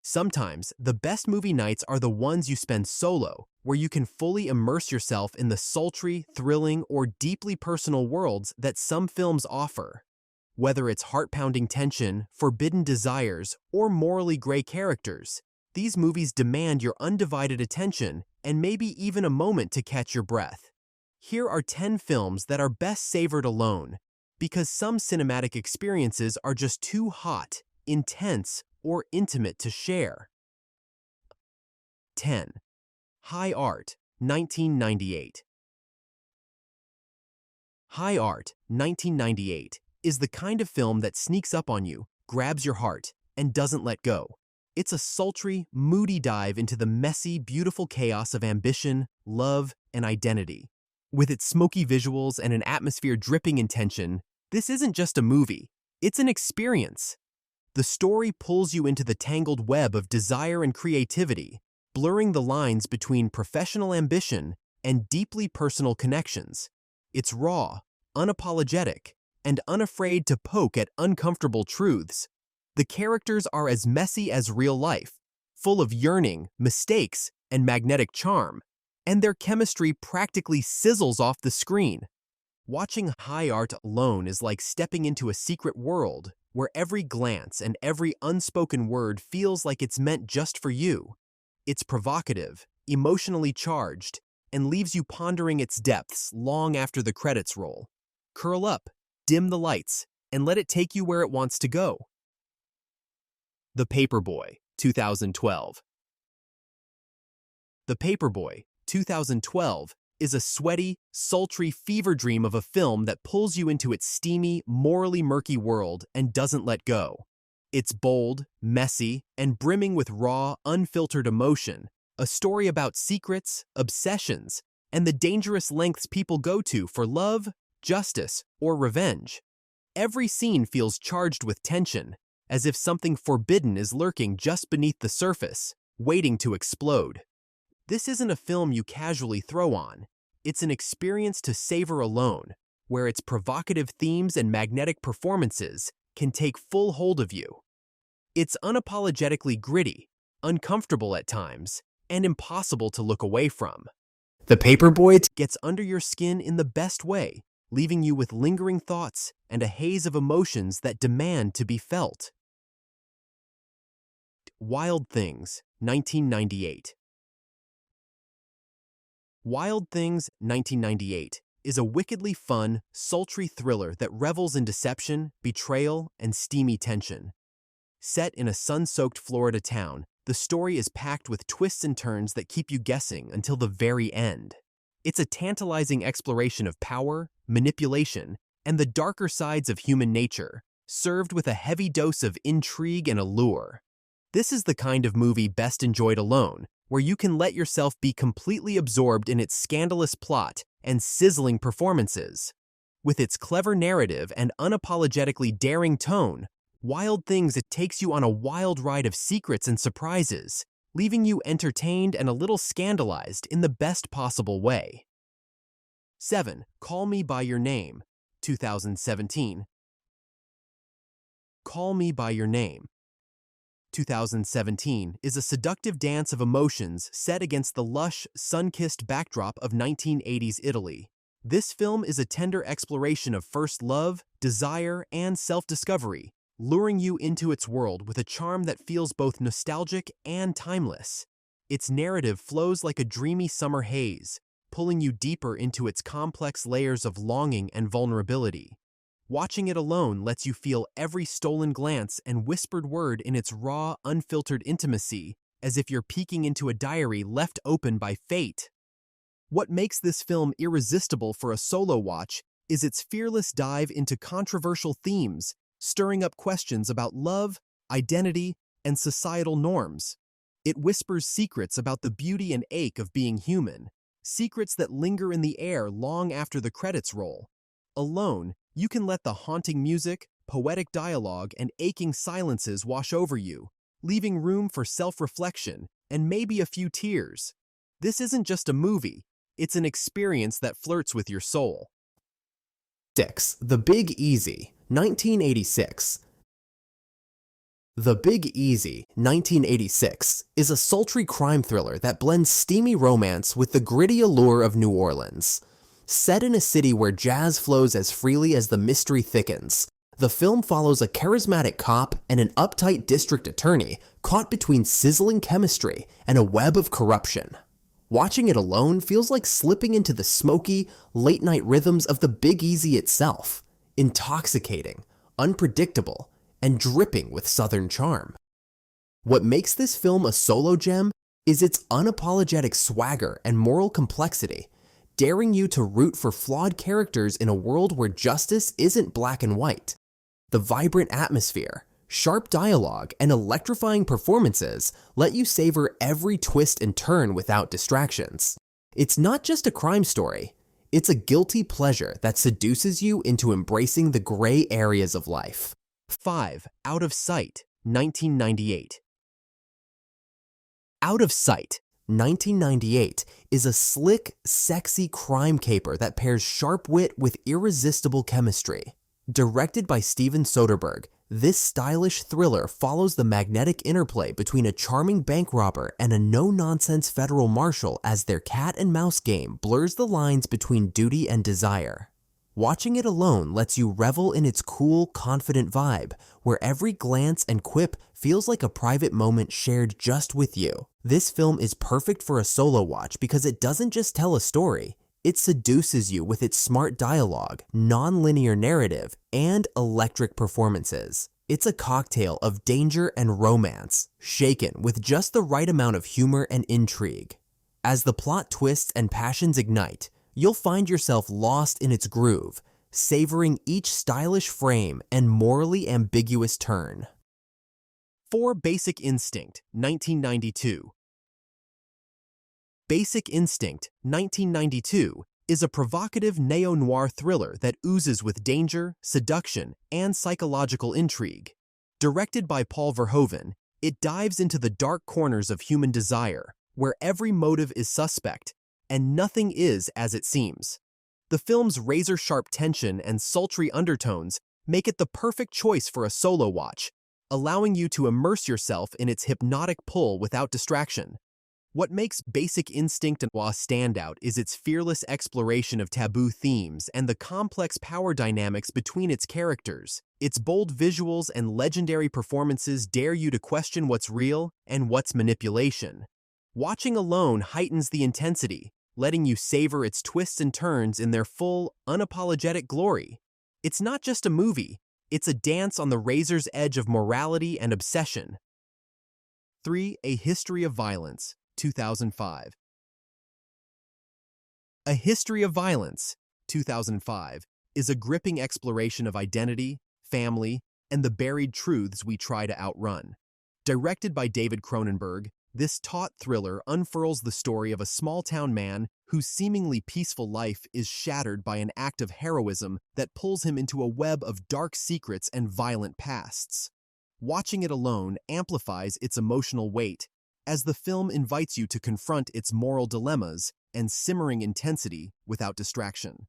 Sometimes, the best movie nights are the ones you spend solo, where you can fully immerse yourself in the sultry, thrilling, or deeply personal worlds that some films offer. Whether it's heart-pounding tension, forbidden desires, or morally gray characters, these movies demand your undivided attention and maybe even a moment to catch your breath. Here are 10 films that are best savored alone, because some cinematic experiences are just too hot, intense, or intimate to share. 10. High Art, 1998. High Art, 1998, is the kind of film that sneaks up on you, grabs your heart, and doesn't let go. It's a sultry, moody dive into the messy, beautiful chaos of ambition, love, and identity. With its smoky visuals and an atmosphere dripping in tension, this isn't just a movie, it's an experience. The story pulls you into the tangled web of desire and creativity, blurring the lines between professional ambition and deeply personal connections. It's raw, unapologetic, and unafraid to poke at uncomfortable truths. The characters are as messy as real life, full of yearning, mistakes, and magnetic charm, and their chemistry practically sizzles off the screen. Watching High Art alone is like stepping into a secret world where every glance and every unspoken word feels like it's meant just for you. It's provocative, emotionally charged, and leaves you pondering its depths long after the credits roll. Curl up, dim the lights, and let it take you where it wants to go. The Paperboy, 2012. The Paperboy, 2012, is a sweaty, sultry fever dream of a film that pulls you into its steamy, morally murky world and doesn't let go. It's bold, messy, and brimming with raw, unfiltered emotion, a story about secrets, obsessions, and the dangerous lengths people go to for love, justice, or revenge. Every scene feels charged with tension, as if something forbidden is lurking just beneath the surface, waiting to explode. This isn't a film you casually throw on. It's an experience to savor alone, where its provocative themes and magnetic performances can take full hold of you. It's unapologetically gritty, uncomfortable at times, and impossible to look away from. The Paperboy gets under your skin in the best way, leaving you with lingering thoughts and a haze of emotions that demand to be felt. Wild Things, 1998. Wild Things, 1998, is a wickedly fun, sultry thriller that revels in deception, betrayal, and steamy tension. Set in a sun-soaked Florida town, the story is packed with twists and turns that keep you guessing until the very end. It's a tantalizing exploration of power, manipulation, and the darker sides of human nature, served with a heavy dose of intrigue and allure. This is the kind of movie best enjoyed alone, where you can let yourself be completely absorbed in its scandalous plot and sizzling performances. With its clever narrative and unapologetically daring tone, Wild Things takes you on a wild ride of secrets and surprises, leaving you entertained and a little scandalized in the best possible way. 7. Call Me By Your Name, 2017. Call Me By Your Name, 2017, is a seductive dance of emotions set against the lush, sun-kissed backdrop of 1980s Italy. This film is a tender exploration of first love, desire, and self-discovery, luring you into its world with a charm that feels both nostalgic and timeless. Its narrative flows like a dreamy summer haze, pulling you deeper into its complex layers of longing and vulnerability. Watching it alone lets you feel every stolen glance and whispered word in its raw, unfiltered intimacy, as if you're peeking into a diary left open by fate. What makes this film irresistible for a solo watch is its fearless dive into controversial themes, stirring up questions about love, identity, and societal norms. It whispers secrets about the beauty and ache of being human, secrets that linger in the air long after the credits roll. Alone, you can let the haunting music, poetic dialogue, and aching silences wash over you, leaving room for self-reflection and maybe a few tears. This isn't just a movie, it's an experience that flirts with your soul. 6. The Big Easy, 1986. The Big Easy, 1986, is a sultry crime thriller that blends steamy romance with the gritty allure of New Orleans. Set in a city where jazz flows as freely as the mystery thickens, the film follows a charismatic cop and an uptight district attorney caught between sizzling chemistry and a web of corruption. Watching it alone feels like slipping into the smoky, late-night rhythms of the Big Easy itself. Intoxicating, unpredictable, and dripping with Southern charm. What makes this film a solo gem is its unapologetic swagger and moral complexity, daring you to root for flawed characters in a world where justice isn't black and white. The vibrant atmosphere, sharp dialogue, and electrifying performances let you savor every twist and turn without distractions. It's not just a crime story, it's a guilty pleasure that seduces you into embracing the gray areas of life. 5. Out of Sight, 1998. Out of Sight, 1998 is a slick, sexy crime caper that pairs sharp wit with irresistible chemistry. Directed by Steven Soderbergh, this stylish thriller follows the magnetic interplay between a charming bank robber and a no-nonsense federal marshal as their cat-and-mouse game blurs the lines between duty and desire. Watching it alone lets you revel in its cool, confident vibe, where every glance and quip feels like a private moment shared just with you. This film is perfect for a solo watch because it doesn't just tell a story, it seduces you with its smart dialogue, non-linear narrative, and electric performances. It's a cocktail of danger and romance, shaken with just the right amount of humor and intrigue. As the plot twists and passions ignite, you'll find yourself lost in its groove, savoring each stylish frame and morally ambiguous turn. 4. Basic Instinct, 1992. Basic Instinct, 1992 is a provocative neo-noir thriller that oozes with danger, seduction, and psychological intrigue. Directed by Paul Verhoeven, it dives into the dark corners of human desire, where every motive is suspect, and nothing is as it seems. The film's razor-sharp tension and sultry undertones make it the perfect choice for a solo watch, allowing you to immerse yourself in its hypnotic pull without distraction. What makes Basic Instinct a standout is its fearless exploration of taboo themes and the complex power dynamics between its characters. Its bold visuals and legendary performances dare you to question what's real and what's manipulation. Watching alone heightens the intensity, letting you savor its twists and turns in their full, unapologetic glory. It's not just a movie, it's a dance on the razor's edge of morality and obsession. 3. A History of Violence, 2005. A History of Violence, 2005, is a gripping exploration of identity, family, and the buried truths we try to outrun. Directed by David Cronenberg, this taut thriller unfurls the story of a small-town man whose seemingly peaceful life is shattered by an act of heroism that pulls him into a web of dark secrets and violent pasts. Watching it alone amplifies its emotional weight, as the film invites you to confront its moral dilemmas and simmering intensity without distraction.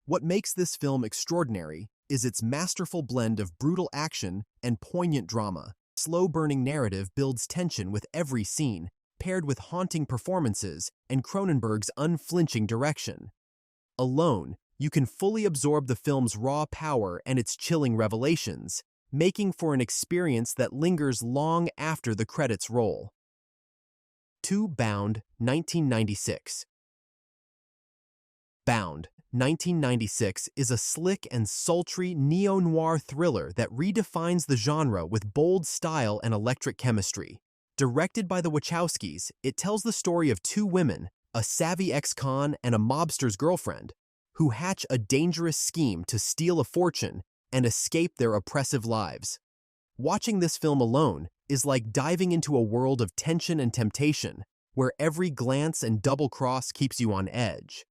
What makes this film extraordinary is its masterful blend of brutal action and poignant drama. Slow-burning narrative builds tension with every scene, paired with haunting performances and Cronenberg's unflinching direction. Alone, you can fully absorb the film's raw power and its chilling revelations, making for an experience that lingers long after the credits roll. 2. Bound, 1996. Bound, 1996 is a slick and sultry neo-noir thriller that redefines the genre with bold style and electric chemistry. Directed by the Wachowskis, it tells the story of two women, a savvy ex-con and a mobster's girlfriend, who hatch a dangerous scheme to steal a fortune and escape their oppressive lives. Watching this film alone is like diving into a world of tension and temptation, where every glance and double cross keeps you on edge.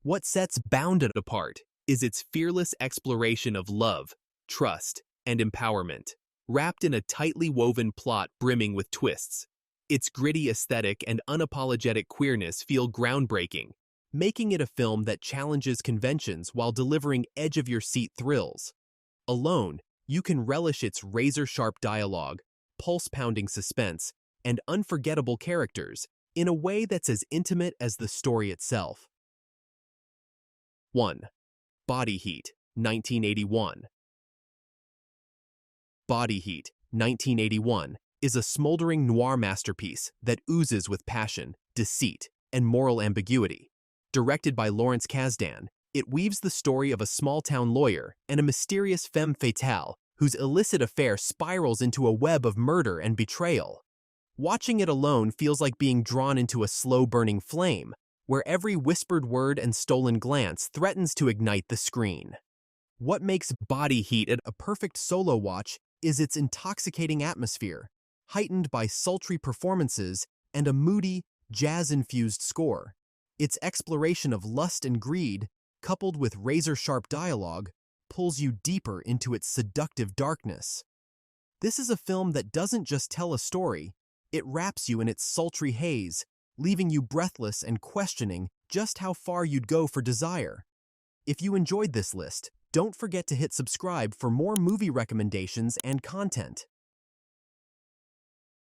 What sets Bounded apart is its fearless exploration of love, trust, and empowerment, wrapped in a tightly woven plot brimming with twists. Its gritty aesthetic and unapologetic queerness feel groundbreaking, making it a film that challenges conventions while delivering edge-of-your-seat thrills. Alone, you can relish its razor-sharp dialogue, pulse-pounding suspense, and unforgettable characters in a way that's as intimate as the story itself. 1. Body Heat, 1981. Body Heat, 1981, is a smoldering noir masterpiece that oozes with passion, deceit, and moral ambiguity. Directed by Lawrence Kasdan, it weaves the story of a small-town lawyer and a mysterious femme fatale whose illicit affair spirals into a web of murder and betrayal. Watching it alone feels like being drawn into a slow-burning flame, where every whispered word and stolen glance threatens to ignite the screen. What makes Body Heat a perfect solo watch is its intoxicating atmosphere, heightened by sultry performances and a moody, jazz-infused score. Its exploration of lust and greed, coupled with razor-sharp dialogue, pulls you deeper into its seductive darkness. This is a film that doesn't just tell a story, it wraps you in its sultry haze, leaving you breathless and questioning just how far you'd go for desire. If you enjoyed this list, don't forget to hit subscribe for more movie recommendations and content.